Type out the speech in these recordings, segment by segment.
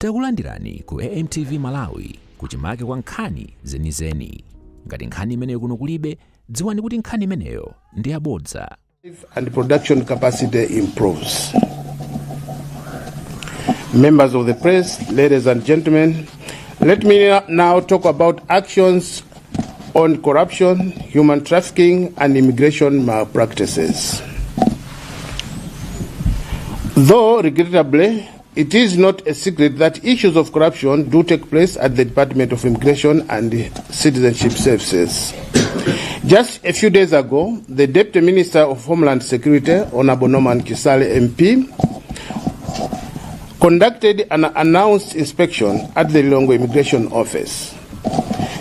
Takulandirani ku AMTV Malawi kuchimake kwa nkhani zenizeni. Ngati nkhani imeneyo kuno kulibe, dziwani kuti nkhani imeneyo ndi yabodza. And production capacity improves. Members of the press, ladies and gentlemen, let me now talk about actions on corruption, human trafficking, and immigration malpractices. Though, regrettably, it is not a secret that issues of corruption do take place at the Department of Immigration and Citizenship Services. Just a few days ago, the Deputy Minister of Homeland Security, Hon Mukhito Atokota MP, conducted an announced inspection at the Lilongwe Immigration Office.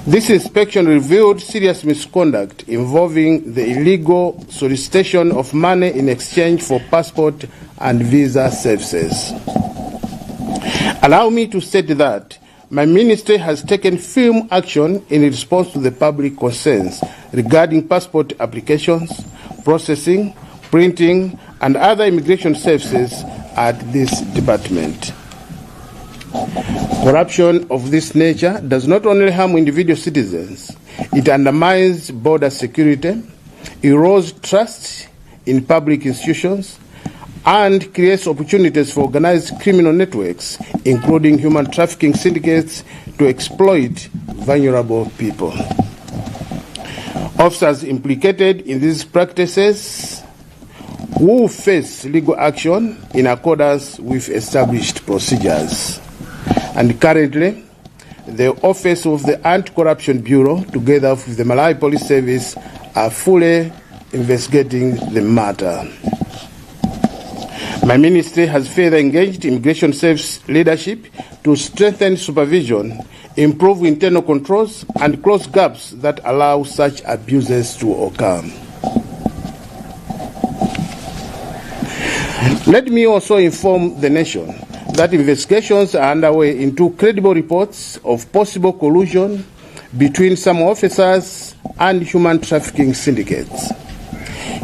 This inspection revealed serious misconduct involving the illegal solicitation of money in exchange for passport and visa services. Allow me to state that my ministry has taken firm action in response to the public concerns regarding passport applications, processing, printing, and other immigration services at this department. Corruption of this nature does not only harm individual citizens, it undermines border security, erodes trust in public institutions, and creates opportunities for organized criminal networks, including human trafficking syndicates, to exploit vulnerable people. Officers implicated in these practices will face legal action in accordance with established procedures. And currently, the Office of the Anti-Corruption Bureau, together with the Malawi Police Service, are fully investigating the matter. My ministry has further engaged immigration service leadership to strengthen supervision, improve internal controls, and close gaps that allow such abuses to occur. Let me also inform the nation that investigations are underway into credible reports of possible collusion between some officers and human trafficking syndicates.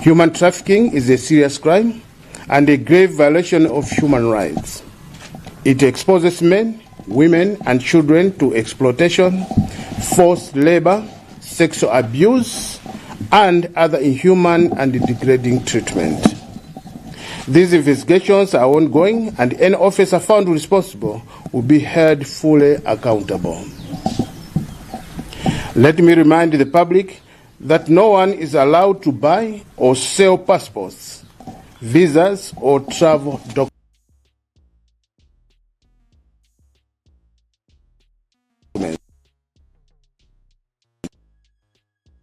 Human trafficking is a serious crime and a grave violation of human rights. It exposes men, women, and children to exploitation, forced labor, sexual abuse, and other inhuman and degrading treatment. These investigations are ongoing, and any officer found responsible will be held fully accountable. Let me remind the public that no one is allowed to buy or sell passports, visas, or travel documents,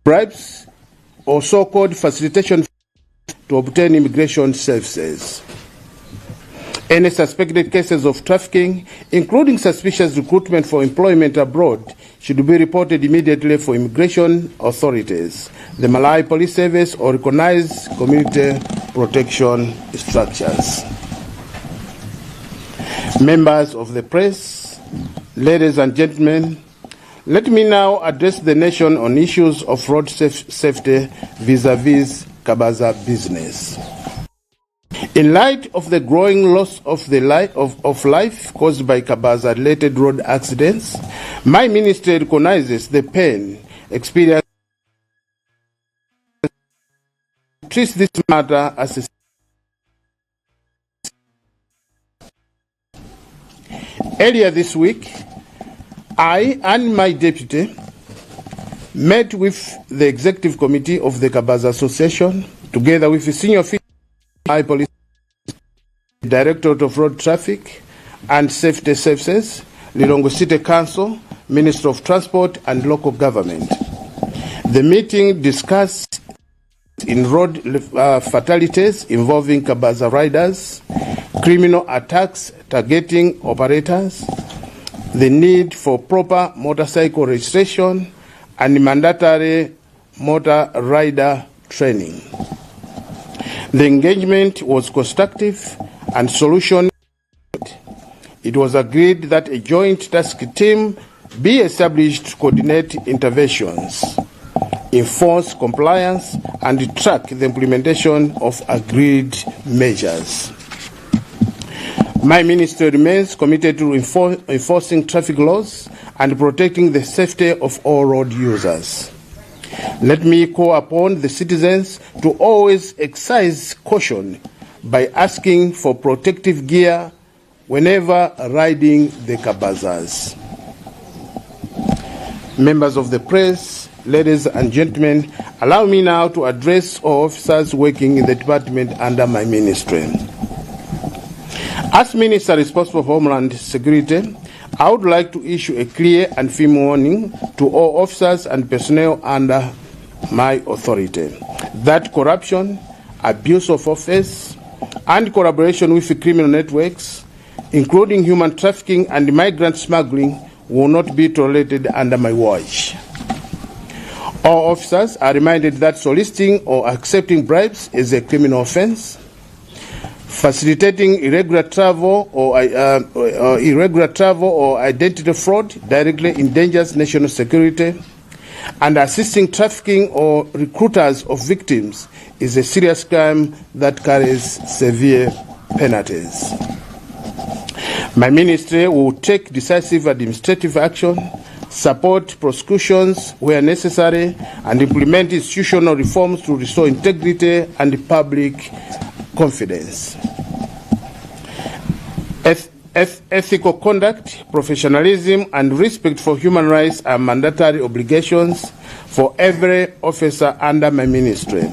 bribes, or so-called facilitation to obtain immigration services. Any suspected cases of trafficking, including suspicious recruitment for employment abroad, should be reported immediately for immigration authorities, the Malawi Police Service, or recognized community protection structures. Members of the press, ladies and gentlemen, let me now address the nation on issues of road safety vis-a-vis kabaza business. In light of the growing loss of life caused by kabaza-related road accidents, my ministry recognizes the pain experienced and treats this matter as a Earlier this week, I and my deputy met with the executive committee of the Kabaza Association, together with the senior officials of the Police, Directorate of Road Traffic and Safety Services, Lilongwe City Council, Minister of Transport and Local Government. The meeting discussed in road fatalities involving kabaza riders, criminal attacks targeting operators, the need for proper motorcycle registration, and mandatory motor rider training. The engagement was constructive and solution. It was agreed that a joint task team be established to coordinate interventions, enforce compliance, and track the implementation of agreed measures. My ministry remains committed to enforcing traffic laws and protecting the safety of all road users. Let me call upon the citizens to always exercise caution by asking for protective gear whenever riding the kabazas. Members of the press, ladies and gentlemen, allow me now to address all officers working in the department under my ministry. As Minister responsible for Homeland Security, I would like to issue a clear and firm warning to all officers and personnel under my authority that corruption, abuse of office, and collaboration with criminal networks, including human trafficking and migrant smuggling, will not be tolerated under my watch. All officers are reminded that soliciting or accepting bribes is a criminal offense. Facilitating irregular travel or identity fraud directly endangers national security, and assisting trafficking or recruiters of victims is a serious crime that carries severe penalties. My ministry will take decisive administrative action, support prosecutions where necessary, and implement institutional reforms to restore integrity and public confidence. Ethical conduct, professionalism, and respect for human rights are mandatory obligations for every officer under my ministry.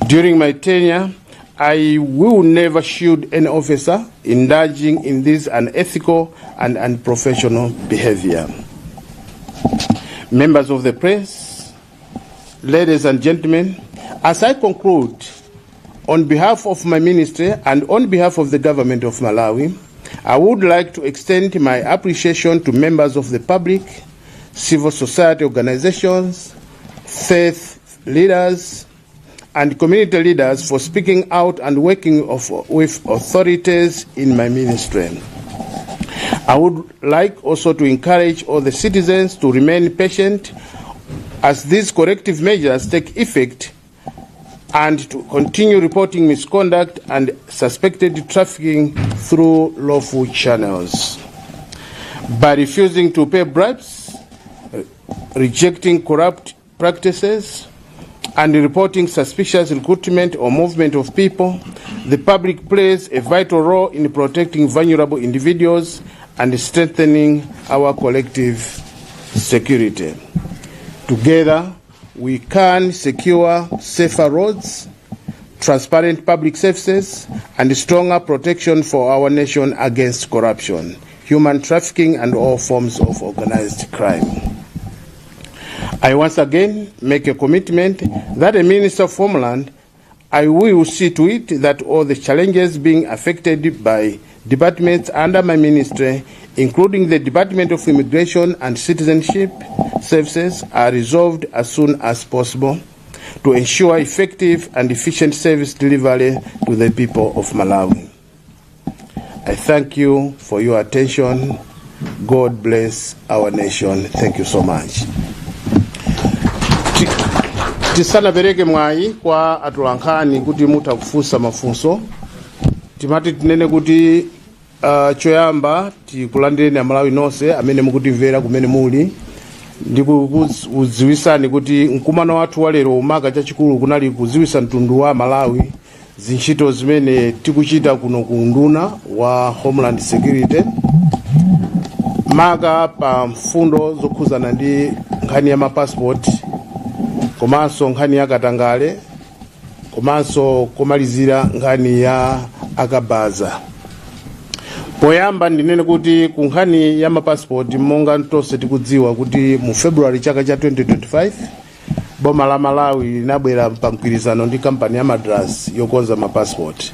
During my tenure, I will never shield any officer indulging in this unethical and unprofessional behavior. Members of the press, ladies and gentlemen, as I conclude, on behalf of my ministry and on behalf of the government of Malawi, I would like to extend my appreciation to members of the public, civil society organizations, faith leaders, and community leaders for speaking out and working with authorities in my ministry. I would like also to encourage all the citizens to remain patient as these corrective measures take effect, and to continue reporting misconduct and suspected trafficking through lawful channels. By refusing to pay bribes, rejecting corrupt practices, and reporting suspicious recruitment or movement of people, the public plays a vital role in protecting vulnerable individuals and strengthening our collective security. Together, we can secure safer roads, transparent public services, and stronger protection for our nation against corruption, human trafficking, and all forms of organized crime. I once again make a commitment that as Minister of Homeland, I will see to it that all the challenges being affected by departments under my ministry, including the Department of Immigration and Citizenship Services, are resolved as soon as possible to ensure effective and efficient service delivery to the people of Malawi. I thank you for your attention. God bless our nation. Thank you so much. Tisanapereke mwayi kwa atulankhani kuti mutha kufunsa mafunso. Timati tinene kuti choyamba tikulandireni Amalawi nonse amene mukutimvera kumene muli, ndikukudziwisani kuti mkumano wathu walero umaka chachikulu kunali kudziwisa mtundu wa Malawi zintchito zimene tikuchita kuno ku unduna wa Homeland Security, maka pa mfundo zokhuzana ndi nkhani ya mapassport, komanso nkhani ya katangale, komanso komalizira nkhani ya akabaza. Poyamba ndinene kuti ku nkhani ya mapassport, monga tonse tikudziwa kuti mu February chaka cha 2025 boma la Malawi linabwera pa mgwirizano ndi kampani ya Madras yokonza mapassport.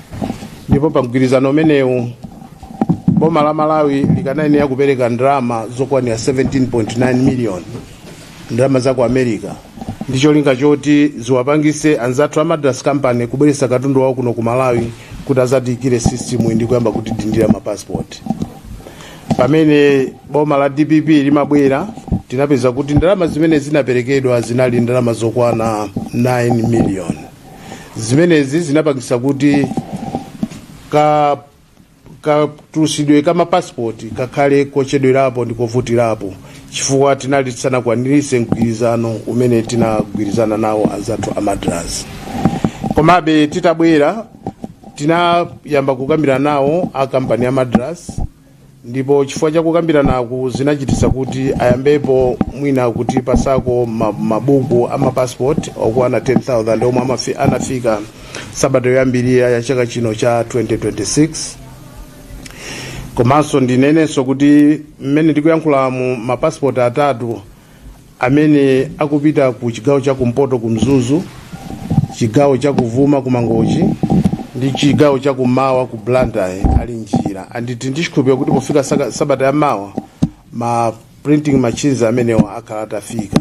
Ndipo pa mgwirizano umenewu boma la Malawi likanayenera kupereka ndalama zokwanira 17.9 million ndalama za ku America. Ndicho linga choti ziwapangise anzathu a Madras company kubweretsa katundu wawo kuno ku Malawi kuti azatikire system ndi kuyamba kutidindira mapassport. Pamene boma la DPP limabwera, tinapeza kuti ndalama zimene zinaperekedwa zinali ndalama zokwana 9 million. Zimenezi zinapangisa kuti katulusidwe kama passport kakhale kochedwerapo ndi kovutirapo chifukwa tinali tisanakwanirise mgwirizano umene tinagwirizana nawo anzathu a Madras. Komabe titabwera tinayamba kukambirana nawo a kampani ya Madras, ndipo chifukwa cha kukambirana naku zinachitisa kuti ayambepo mwina kuti pasako mabuku ama passport okwana 10,000 omwe anafika sabato yoyambirira ya chaka chino cha 2026. Komanso ndinenenso kuti mmene tikuyankhula mu mapassport atatu amene akupita ku chigawo cha kumpoto kumzuzu, chigawo cha kuvuma kumangochi ndi chigawo cha kumawa ku Blantyre ali njira. Anditi ndichikhulupirira kuti pofika sabata ya mawa ma printing machines amenewa akhala atafika.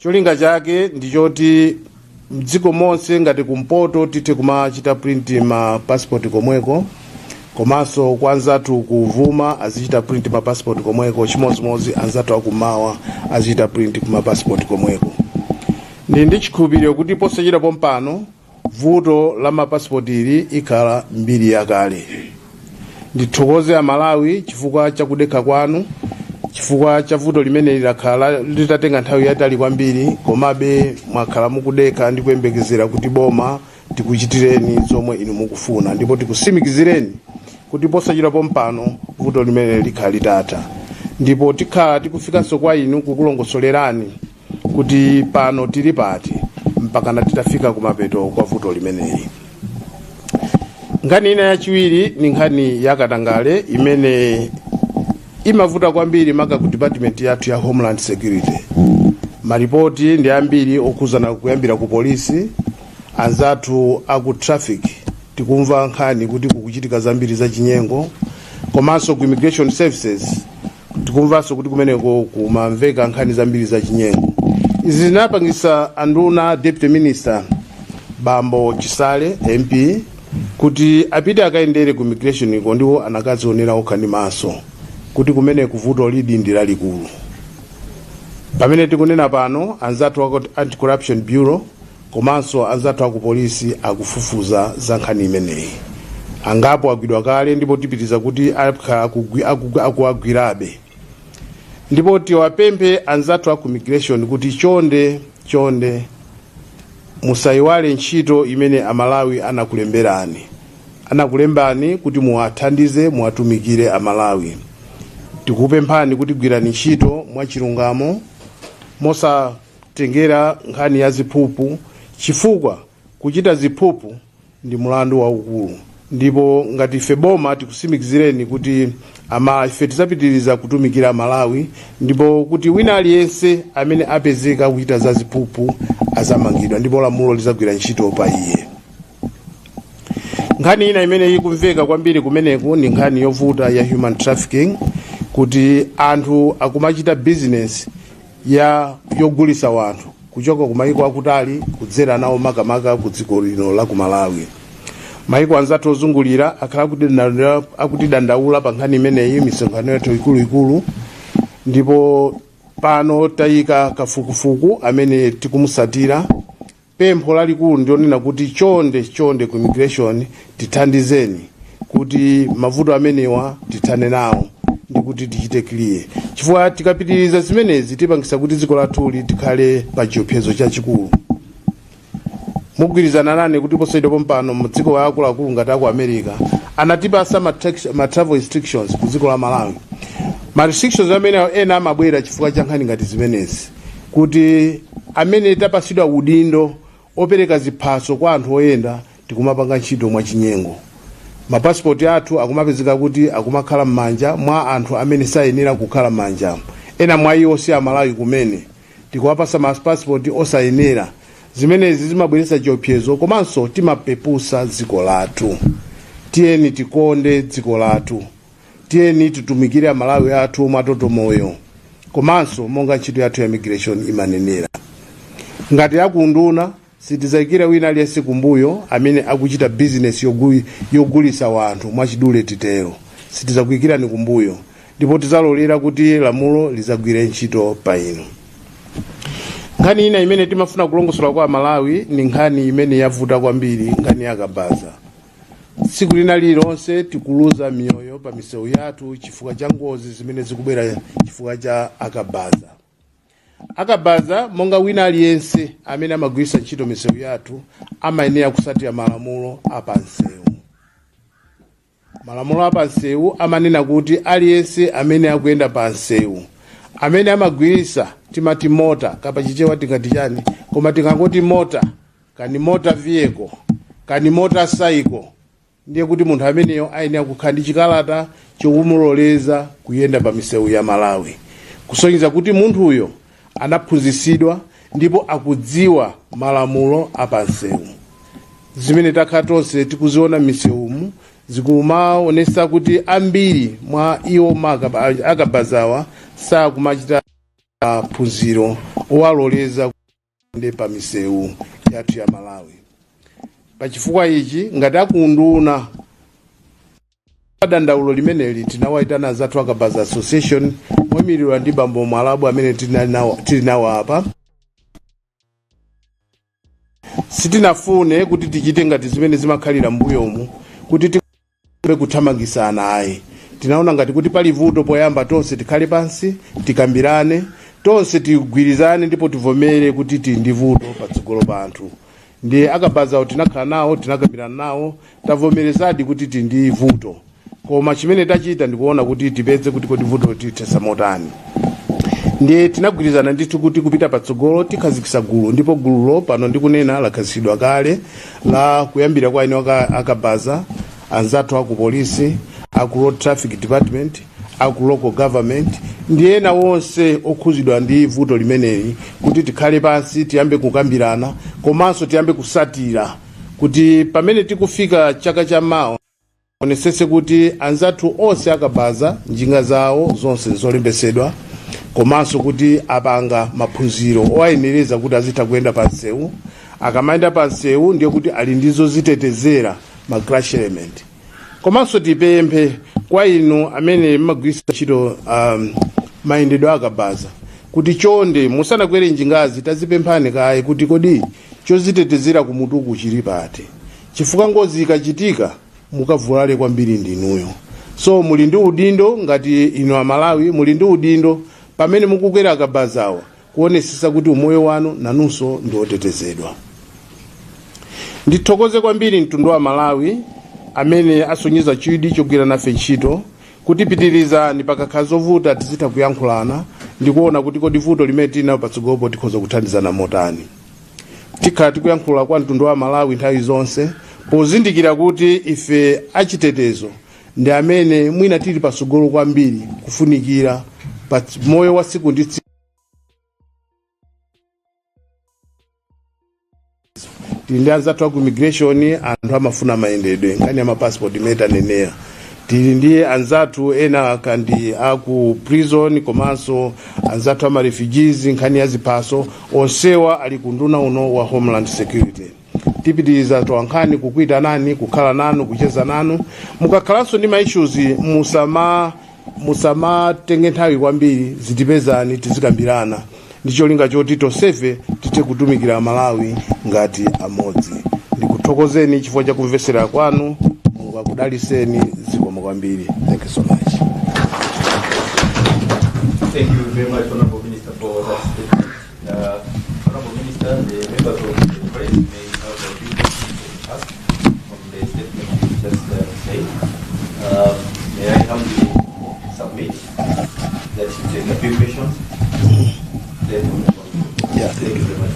Cholinga chake ndichoti mdziko monse ngati kumpoto tithe kumachita print ma passport komweko, komanso kwa anzathu kuvuma azichita print ma passport komweko, chimozimozi anzathu akumawa azichita print kuma passport komweko. Ndichikhulupirira kuti posachita pompano vuto la ma passport ili ikhala mbiri yakale. Ndithokoze a Malawi chifukwa cha kudekha kwanu, chifukwa cha vuto limene lakhala litatenga nthawi yatali kwambiri, komabe mwakhala mukudekha ndi kuyembekezera kuti boma tikuchitireni zomwe inu mukufuna, ndipo tikusimikizireni kuti posachita pompano vuto limene likhala litatha, ndipo tikhala tikufikanso kwa inu kukulongosolerani kuti pano tili pati mpaka titafika kumapeto kwa vuto limeneli. Nkhani ina yachiwiri ni nkhani ya katangale imene imavuta kwambiri maka ku department yathu ya Homeland Security. Maripoti ndi ambiri okuzana kuyambira ku polisi, anzathu aku traffic tikumva nkhani kuti kukuchitika zambiri za chinyengo, komanso ku immigration services tikumvanso kuti kumeneko kumamveka nkhani zambiri za chinyengo. Izi zinapangisa anduna Deputy Minister Bambo Chisale MP kuti apite akaendere ku immigration iko ndiwo anakazionera okha ndi maso kuti kumene kuvuto lidi ndi lalikulu. Pamene tikunena pano anzathu wa Anti-Corruption Bureau komanso anzathu aku polisi akufufuza za nkhani imeneyi. Angapo agwidwa kale ndipo tipitiza kuti akuagwirabe. Ndipo tiwapemphe anzathu aku immigration kuti chonde musayiwale ntchito imene Amalawi anakulembani kuti muwathandize muwatumikire Amalawi. Tikupemphani kuti gwirani ntchito mwachilungamo mosatengera nkhani ya ziphuphu, chifukwa kuchita ziphuphu ndi mulandu waukulu. Ndipo ngati ife boma tikusimikizireni kuti ife tizapitiriza kutumikira Malawi, ndipo kuti wina aliyense amene apezeka kuchita za ziphuphu azamangidwa ndipo lamulo lizagwira ntchito pa iye. Nkhani ina imene ikumveka kwambiri kumeneku ni nkhani yovuta ya human trafficking, kuti anthu akumachita business yogulisa wanthu kuchoka ku mayiko akutali kudzera nawo makamaka ku dziko lino la ku Malawi. Mayiko anzathu ozungulira akhala akutidandaula pa nkhani imeneyi misonkhano yathu ikuluikulu, ndipo pano tayika kafukufuku amene tikumusatira. Pempho lalikulu ndionena kuti chonde ku immigration tithandizeni kuti mavuto amenewa tithane nawo ndi kuti tichite clear, chifukwa tikapitiriza zimenezi tipangisa kuti dziko lathuli tikhale pa chiopsezo chachikulu. Mugwirizana nane kuti posayidwa pompano mu dziko akuluakulu ngati aku America anatipasa ma travel restrictions ku dziko la Malawi. Ma restrictions amene ena amabwera chifukwa cha nkhani ngati zimenezi, kuti amene tapasidwa udindo opereka ziphaso kwa anthu oyenda tikumapanga ntchito mwachinyengo. Mapassport athu akumapezeka kuti akumakhala m'manja mwa anthu amene sayenera kukhala m'manja. Ena mwa iwo si Amalawi kumene tikuwapasa passport osayenera. Zimenezi zimabweretsa chiopsezo komanso timapepusa dziko lathu. Tiyeni tikonde dziko lathu, tiyeni titumikire Amalawi athu mwatoto moyo, komanso monga ntchito yathu ya immigration imanenera. Ngati akunduna sitizayikira wina aliyense kumbuyo amene akuchita business yogulisa wanthu mwachidule titero. Sitizakuyikirani kumbuyo, ndipo tizalolera kuti lamulo lizagwire ntchito pa inu. Nkhani ina imene timafuna kulongosola kwa Malawi ni nkhani imene yavuta kwambiri, nkhani ya kabaza. tsiku lina lilonse tikuluza miyoyo pa misewu yathu chifukwa cha ngozi zimene zikubwera chifukwa cha akabaza. Akabaza monga wina aliyense amene amagwiritsa ntchito misewu yathu amayenera kusatira malamulo apansewu. Malamulo apansewu amanena kuti aliyense amene akuyenda pansewu amene amagwiritsa timati mota kapa chichewa tingati chani koma tingangoti mota kani mota vehicle kani mota cycle ndiye kuti munthu ameneyo ayenera kukhala ndi chikalata chokumuloleza kuyenda pa misewu ya Malawi, kusonyeza kuti munthuyo anaphunzitsidwa ndipo akudziwa malamulo apansewu. Zimene takhala tonse tikuziona m'misewumu zikumaonesa kuti ambiri mwa iwo akabazawa sakumachita phunziro owaloleza kuyenda pa misewu yathu ya Malawi. Pachifukwa ichi ngati akunduna dandaulo limeneli tinawayitana azathu akabaza association moyimiridwa ndi bambo Mwalabu amene tili nawo apa. Sitinafune kuti tichite ngati zimene zimakhalira mbuyomu kuti tibe kuthamangisana ayi. Tinaona ngati kuti pali vuto poyamba tonse tikhale pansi tikambirane, tonse tigwirizane ndipo tivomere kuti tili ndi vuto patsogolo pa anthu. Ndiye akabazawo tinakhala nawo, tinakambirana nawo, tavomerezadi kuti tili ndi vuto. Koma chimene tachita ndikuona kuti tipeze kuti kodi vuto tithesa motani. Ndiye tinagwirizana ndithu kuti kupita patsogolo tikhazikitsa gulu, ndipo gululo pano ndikunena lakhazikitsidwa kale la kuyambira kwa ine akabaza, anzathu aku polisi, aku road traffic department, aku local government, ndiye ena wonse okhuzidwa ndi vuto limeneli kuti tikhale pansi tiyambe kukambirana komanso tiyambe kusatira kuti pamene tikufika chaka cha mawa onesese kuti anzathu onse akabaza njinga zawo zonse zolembesedwa komanso kuti apanga maphunziro owayenereza kuti azitha kuyenda pansewu. Akamayenda pansewu ndiye kuti ali ndizo zitetezera ma crash element. Komanso tipemphe kwa inu amene mmagwiritsa ntchito mayendedwe akabaza kuti chonde musanakwere njingazi tazipemphani kaye kuti kodi chozitetezera kumutuku chili pati, chifukwa ngozi ikachitika mukavulale kwambiri ndinuyo. So muli ndi udindo ngati inu Amalawi, muli ndi udindo pamene mukukwera akabazawa kuonesesa kuti umoyo wanu nanunso ndi otetezedwa. Ndithokoze kwambiri mtundu wa Malawi amene asonyeza chidi chogwira nafe ntchito kuti pitirizani pakakhala zovuta tizitha kuyankhulana ndikuona kuti kodi vuto limene tinawo patsogolo tikhoza kuthandizana motani. Tikhala tikuyankhula kwa mtundu wa Malawi nthawi zonse pozindikira kuti ife achitetezo ndi amene mwina tili patsogolo kwambiri kufunikira pa moyo wa siku ndi tsiku. Tili anzathu aku immigration, anthu amafuna mayendedwe ngani ya passport imeta nenera. Tili ndiye anzathu ena kandi aku prison komanso anzathu ama refugees ngani ya zipaso onsewa ali kunduna uno wa Homeland Security. Tipitiriza toankhani kukwita nani, kukhala nanu, kucheza nanu. Mukakhalanso ndi ma issues musama tenge nthawi kwambiri zitipezani tizikambirana. Ndicholinga choti tonsefe tithe kutumikira Malawi ngati amodzi. Ndikuthokozeni chifukwa cha kumvesera kwanu, Mulungu akudaliseni zikomo kwambiri. Thank you so much. Thank you very much, Honorable Minister, for that statement. Honorable Minister, the members of the press may have a few questions to ask from the statement you just said. May I humbly submit that you take a few questions? Yeah, thank you very much.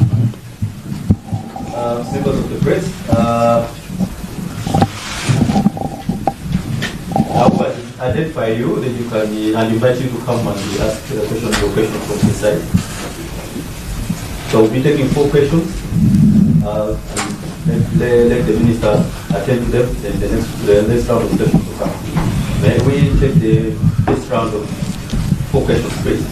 Members of the press, I will identify you, then you can and invite you to come and ask your question from this side. So we'll be taking 4 questions, and let the minister attend to them, then the next round of questions will come. May we take this round of 4 questions, please?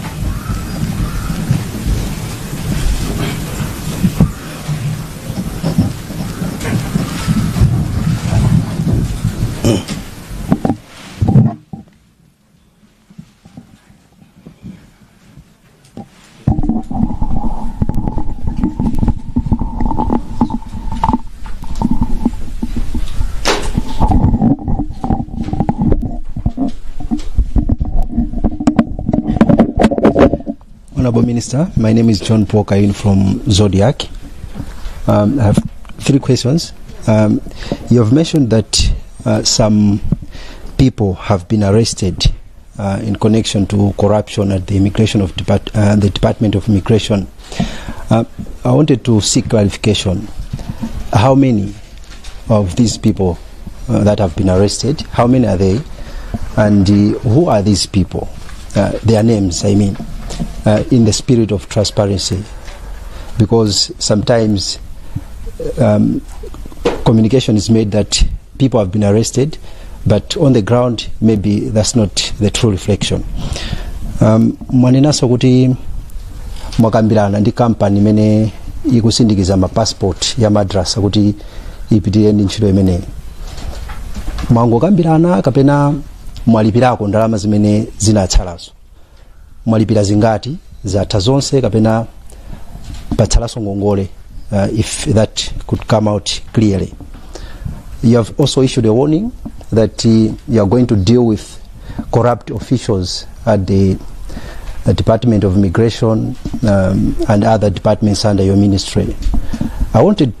Honorable Minister, my name is John Pokain from Zodiac. I have 3 questions. You have mentioned that some people have been arrested in connection to corruption at the the Department of Immigration. I wanted to seek clarification. How many of these people that have been arrested, how many are they, and who are these people? Their names, I mean, in the spirit of transparency, because sometimes communication is made that people have been arrested, but on the ground maybe that's not the true reflection. Mwanenaso kuti mwakambirana ndi kampani imene ikusindikiza passport ya madrasa kuti ipitire ndi ntchito imeneyi. Mwangokambirana kapena mwalipirako ndalama zimene zinatsalazo? Mwalipira zingati? Zatha zonse kapena patsalaso ngongole? If that could come out clearly. You have also issued a warning that you are going to deal with corrupt officials at the Department of Immigration and other departments under your ministry. I wanted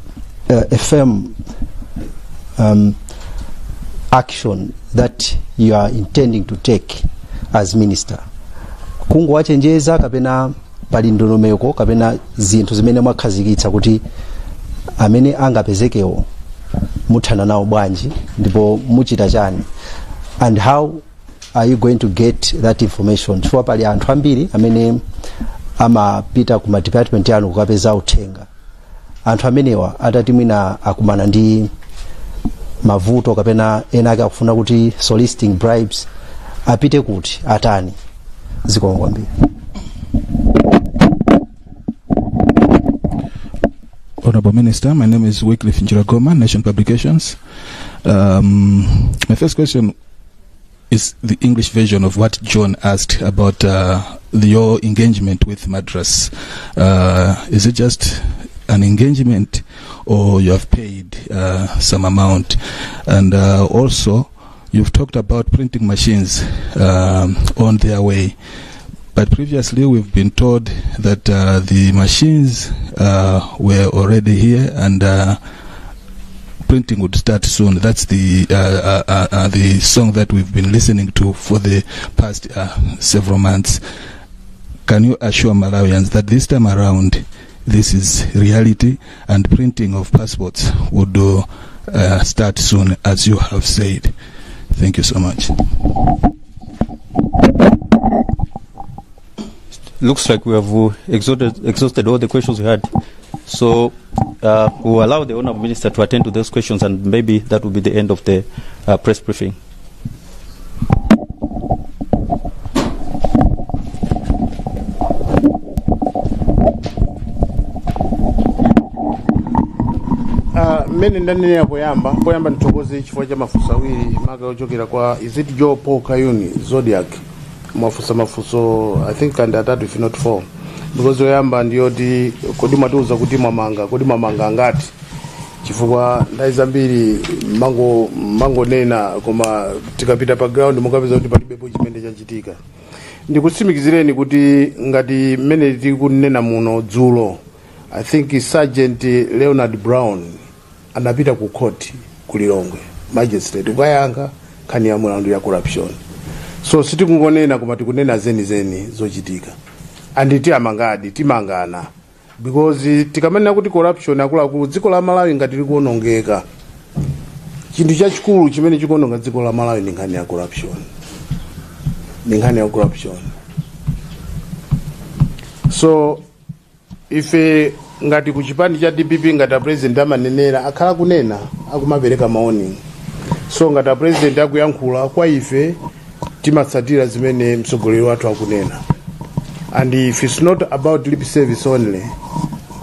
a firm action that you are intending to take as minister. Kungowachenjeza kapena pali ndondomeko kapena zinthu zimene mwakhazikitsa kuti amene angapezekewo muthana nawo bwanji ndipo muchita chani, and how are you going to get that information? Chifukwa pali anthu ambiri amene amapita ku department yanu kukapeza uthenga. Anthu amenewa atati mwina akumana ndi mavuto kapena ena ake akufuna kuti soliciting bribes, apite kuti atani? Zikomo kwambiri. Honorable Minister, my name is Wycliffe Njiragoma, Nation Publications. My first question is the English version of what John asked about your engagement with Madras. Is it just an engagement, or you have paid some amount? And also, you've talked about printing machines on their way. But previously we've been told that the machines were already here and printing would start soon. That's the song that we've been listening to for the past several months. Can you assure Malawians that this time around this is reality and printing of passports would start soon, as you have said? Thank you so much. Looks like we have exhausted all the questions we had. So we'll allow the Honourable Minister to attend to those questions, and maybe that will be the end of the press briefing. Mene ndanenera poyamba nitokoze chifukwa cha mafunso awiri maka ochokera kwa is it Joe Paul Kayuni Zodiac mafunso I think and atatu if not 4, because oyamba ndiyoti kodi matiuza kuti mwamanga ngati, chifukwa ndayi zambiri mango nena koma tikapita pa ground mukapeza kuti palibepo chimene chachitika. Ndikutsimikizireni kuti ngati mmene tikunena muno dzulo, I think Sergeant Leonard Brown anapita ku court ku Lilongwe magistrate kukayankha nkhani ya mlandu ya corruption. So sitikungonena koma tikunena zeni zochitika, and tiamangadi timangana, because tikamanena kuti corruption akuluakulu dziko la Malawi ngati likuonongeka, chinthu chachikulu chimene chikuononga dziko la Malawi ni nkhani ya corruption. So ife ngati kuchipani cha DPP ngati president amanenera akhala kunena akumapereka maoni, so ngati president akuyankhula kwa ife timatsatira zimene mtsogoleri wathu akunena. And if it's not about lip service only,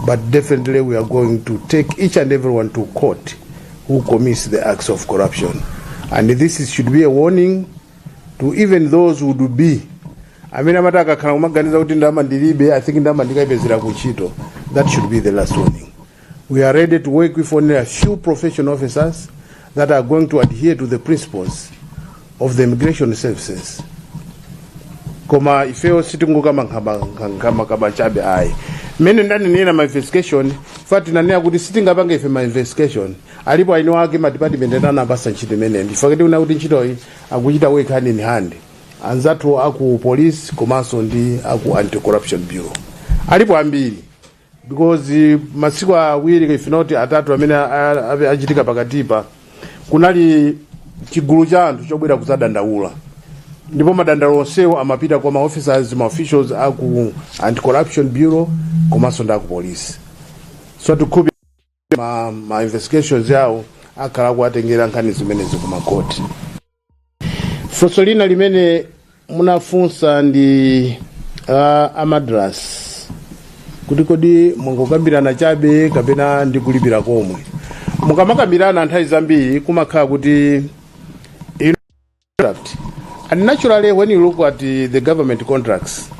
but definitely we are going to take each and everyone to court who commits the acts of corruption. And should be a warning to even those who would be. I mean, I think that should be the last warning. We are ready to work with only a few professional officers that are going to adhere to the principles of the immigration services koma ifeyo sitinguka kama chabe ayi mene ndani nina ma investigation fati nanea kuti sitingapanga ife ma investigation alipo aino wake ma department ndana basa nchite mene ndifakati una kuti nchito hii akuchita work hand in hand anzatu aku police komanso ndi aku anti corruption bureau alipo ambiri because masiku awiri if not atatu amene achitika pakatipa kunali chigulu cha anthu chobwera kuzadandaula ndipo madandaulo onsewo amapita kwa ma officers ma officials aku anti corruption bureau komanso ndi aku police so tikhubi ma investigations yawo akhala kuatengera nkhani zimenezi ku makoti. Funso lina limene munafunsa ndi amadras kuti kodi mungokambirana chabe kapena ndi kulipira komwe. Mukamakambirana nthawi zambiri kumakhala kuti and naturally when you look at the government contracts,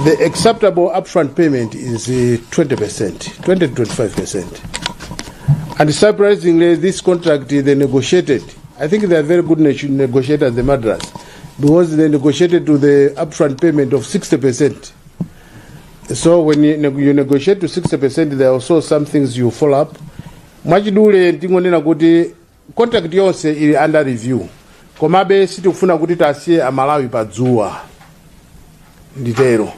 the acceptable upfront payment is 20%, 20 to 25%. And surprisingly, this contract they negotiated. I think they are very good negotiators, the Madras, because they negotiated to the upfront payment of 60%. So when you negotiate to 60%, there are also some things you follow up. Mwachidule tingonena kuti contract yonse ili under review. Komabe sitikufuna kuti tasiye amalawi padzuwa. Nditero.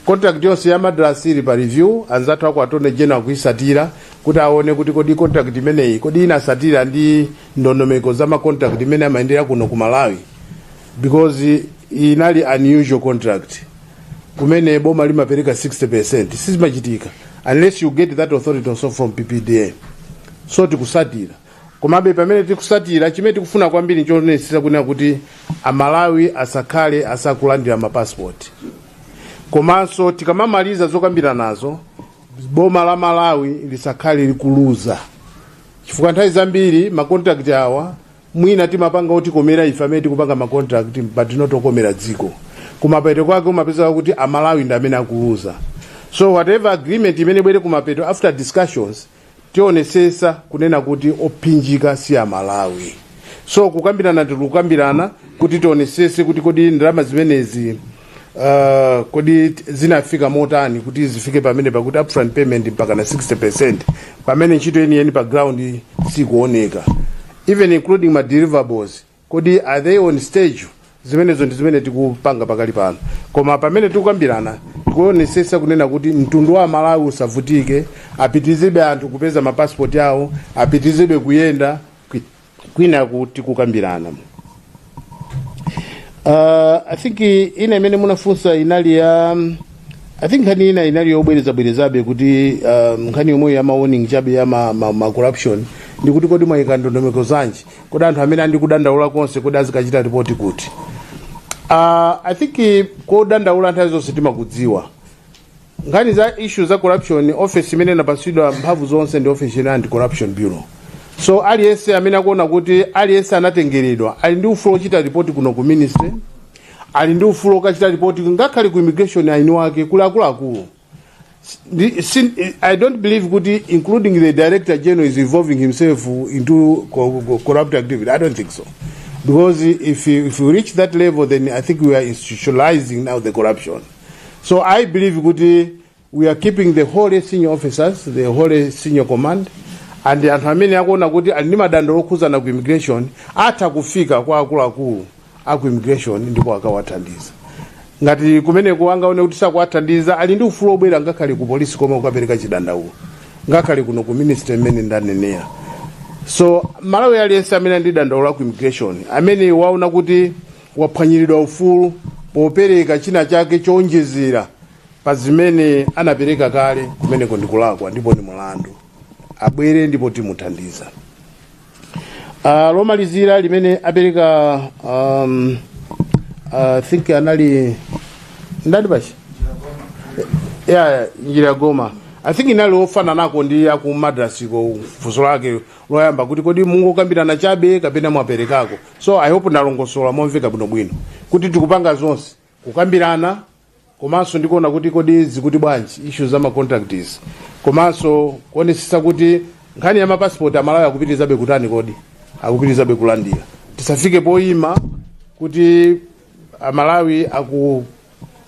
Contract yonse ya Madras ili pa review, anzatu wako atone general kuisatira, kuti aone kuti kodi contract imeneyi, kodi inasatira ndi ndondomeko za ma contract imene amaendera kuno ku Malawi. Because inali unusual contract. Kumene boma limapereka 60%. Sizimachitika. Unless you get that authority also from PPDA. So tikusatira. Komabe pamene tikusatira chimene tikufuna kwambiri nchonesesa kunena kuti amalawi asakhale asakulandira ma passport. Komanso tikamamaliza zokambira nazo boma la Malawi lisakhale likuluza. Chifukwa nthawi zambiri ma contract awa mwina timapanga kuti komera ife amene tikupanga ma contract but not okomera dziko. Kumapeto kwake umapeza kuti amalawi ndi amene akuluza. So whatever agreement imene bwere kumapeto after discussions tionesesa kunena kuti opinjika si amalawi. So kukambirana tikukambirana kuti tionesese kuti kodi ndalama zimenezi kodi zinafika motani kuti zifike pamene pakuti upfront payment mpaka na 60% pamene ntchito yeni pa ground sikuoneka, even including my deliverables kodi are they on stage zimenezo ndi zimene tikupanga pakali pano. Koma pamene tikukambirana tikuonesesa kunena kuti mtundu wa Malawi usavutike, apitizebe anthu kupeza ma passport yawo, apitizebe kuyenda kwina kuti kukambirana. I think ina imene munafunsa inali ya I think hani ina inali yobwerezabe kuti nkhani yomwe ya warning chabe ya ma corruption ndi kuti kodi mwayika ndondomeko zanji kodi anthu amene andikudandaula konse kodi azikachita report kuti. I think kodandaula nthawi zonse timakudziwa nkhani za issue za corruption. Office imene inapasidwa mphamvu zonse ndi office ya anti corruption bureau. So aliyense amene akuona kuti aliyense anatengeredwa ali ndi ufulu ochita report kuno ku ministry, ali ndi ufulu okachita report ngakhale ku immigration aini wake kula akulu. I don't believe kuti including the director general is involving himself into corrupt activity. I don't think so. Because if you reach that level, then I think we are institutionalizing now the corruption. So I believe kuti we are keeping the whole senior officers, the whole senior command, and anthu amene akuona kuti ali ndi madandaulo okhuzana ku immigration atha kufika kwa akulu aku immigration ndipo akawathandiza. Ngati kumene kuangaone kuti sakuwathandiza ali ndi ufulu obwera ngakhale ku police koma ukapereka chidandaulo ngakhale kuno ku ministry imene ndanenera. So Malawi aliyense amene ndi dandaulo ku immigration amene waona kuti waphwanyiridwa ufulu popereka china chake chonjezera pa zimene anapereka kale kumene kondikulakwa ndipo ni mulandu abwere ndipo timuthandiza. Lomalizira limene apereka I think anali ndani bashi njira goma. I think inali ofana nako ndi aku Madras ko fuso lake loyamba kuti kodi mungokambirana chabe kapena mwaperekako. So I hope ndalongosola momveka bwino kuti tikupanga zonse kukambirana komanso ndikuona kuti kodi zikuti bwanji issues za ma contracts komanso kuonesesa kuti nkhani ya ma passport amalawi akupitizabe kutani kodi akupitizabe kulandira. Tisafike poima kuti amalawi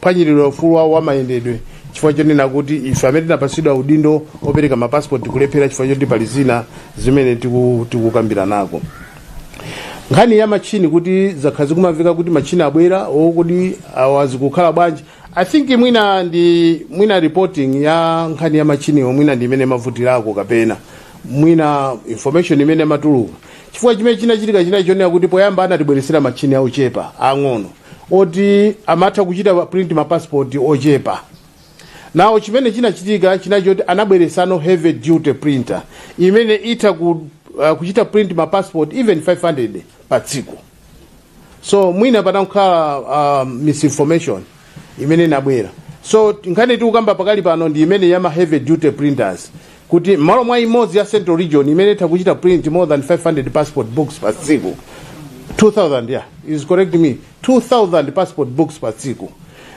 kuphwanyirira ufulu wawo wamayendedwe chifukwa chonena kuti ife amene tinapasidwa udindo opereka mapasipoti kulephera chifukwa choti pali zina zimene tikukambira nako. Nkhani ya machini kuti zakhazi kumavika kuti machini abwera okuti awazikukhala bwanji, I think mwina reporting ya nkhani ya machini mwina ndi imene mavutirako kapena mwina information imene matuluka chifukwa chimene chinachitika chonena kuti poyamba anatibweresera machini auchepa ang'ono oti amatha kuchita print mapassport ochepa. Nawo chimene chinachitika chinachoti anabweresano heavy duty printer imene ita kuchita print mapassport even 500 pa tsiku. So mwina patakhala misinformation imene inabwera. So nkhani tikukamba pakali pano ndi imene yama heavy duty printers kuti malo mwa imodzi ya Central Region imene takuchita print more than 500 passport books pa tsiku. 2000, yeah, is correct me, 2000 passport books pa tsiku.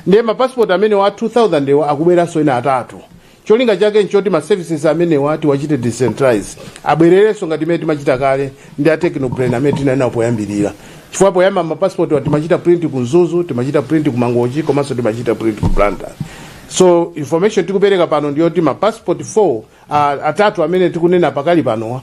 Ndiye passport amene wa 2000 wa akubweranso ena atatu. Cholinga chake nchoti ma services amene wati wachite decentralize abwererenso ngati imene timachita kale ndi a technobrain amene tinayena poyambirira. Chifukwa poyamba mapassport wati timachita print ku Nzuzu, timachita print ku Mangochi, komanso timachita print ku Blantyre. So information tikupereka pano ndiyoti mapassport 4 atatu amene tikunena pakali pano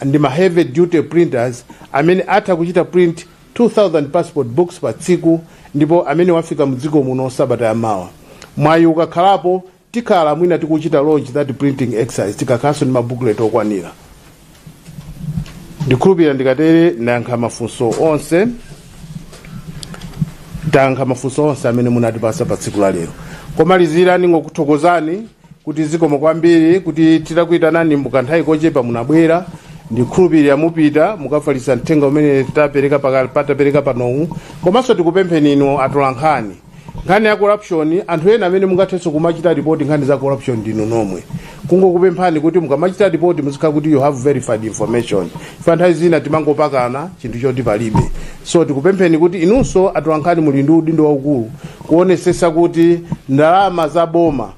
ndi ma heavy duty printers amene atha kuchita print 2000 passport books pa tsiku, ndipo amene wafika mdziko muno sabata yamawa. Mwayi ukakhalapo tikhala mwina tikuchita launch that printing exercise tikakhaso ndi mabooklet okwanira. Ndikhulupirira ndikatere ndayankha mafunso onse, tayankha mafunso onse amene munatipasa pa tsiku la lero. Komalizira ndingokuthokozani kuti zikomo kwambiri kuti titakuyitanani mukanthawi kochepa munabwera. Ndikhulupirira mupita mukafalitsa mthenga umene tapereka panowu. Komanso tikupempheni inu atolankhani nkhani ya corruption, anthu ena amene mungathenso kumachita report nkhani za corruption ndinu nomwe. Kungokupemphani kuti mukamachita report muzikhala kuti you have verified information. Ife nthawi zina timangopakana chinthu choti palibe. So tikupempheni kuti inunso atolankhani muli ndi udindo waukulu kuonesesa kuti ndalama za boma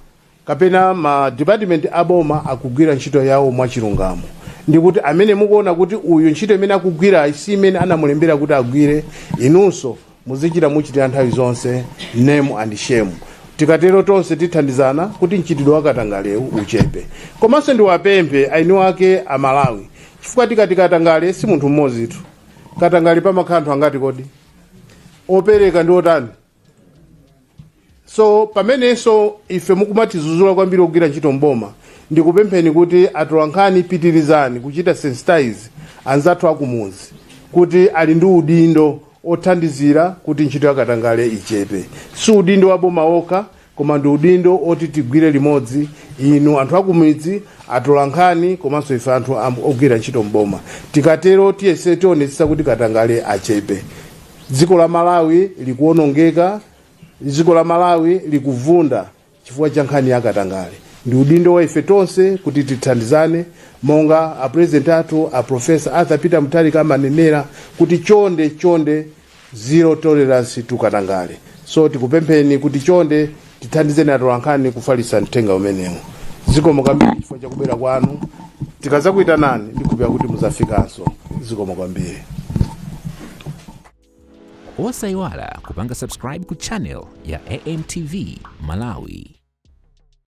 kapena ma department aboma akugwira ntchito yawo mwachilungamo. Ndikuti amene mukuona kuti uyu ntchito imene akugwira si imene anamulembera kuti agwire, inunso muzichita muchitira nthawi zonse name and shame. Tikatero tonse tithandizana kuti mchitidwe wa Katangale uchepe. Komanso ndiwapemphe ainu ake a Malawi chifukwa tikati Katangale si munthu mmodzi tu. Katangale pamakhala anthu angati kodi opereka ndi otani. So pamenenso ife mukumatizuzula kwambiri ogwira ntchito mboma, ndikupempheni kuti atolankhani pitirizani kuchita sensitize anzathu akumuzi kuti ali ndi udindo othandizira kuti ntchito ya Katangale ichepe. Si udindo wa boma okha koma ndi udindo oti tigwire limodzi inu anthu akumidzi, atolankhani komanso ife anthu ogwira ntchito mboma. Tikatero tiyese tionetsa kuti Katangale achepe. Dziko la Malawi likuonongeka, dziko la Malawi likuvunda chifukwa cha nkhani ya Katangale. Ndi udindo wa ife tonse kuti tithandizane monga a president athu a Professor Arthur Peter Mutharika amanenera kuti chonde zero tolerance to Katangale. So tikupempheni kuti chonde tithandizeni atolankhani kufalitsa mthenga umenewu. Zikomo kwambiri chifukwa cha kubwera kwanu. Tikazakuyitanani ndikupempha kuti muzafikanso. Zikomo kwambiri. Osayiwala kupanga subscribe ku channel ya AMTV Malawi.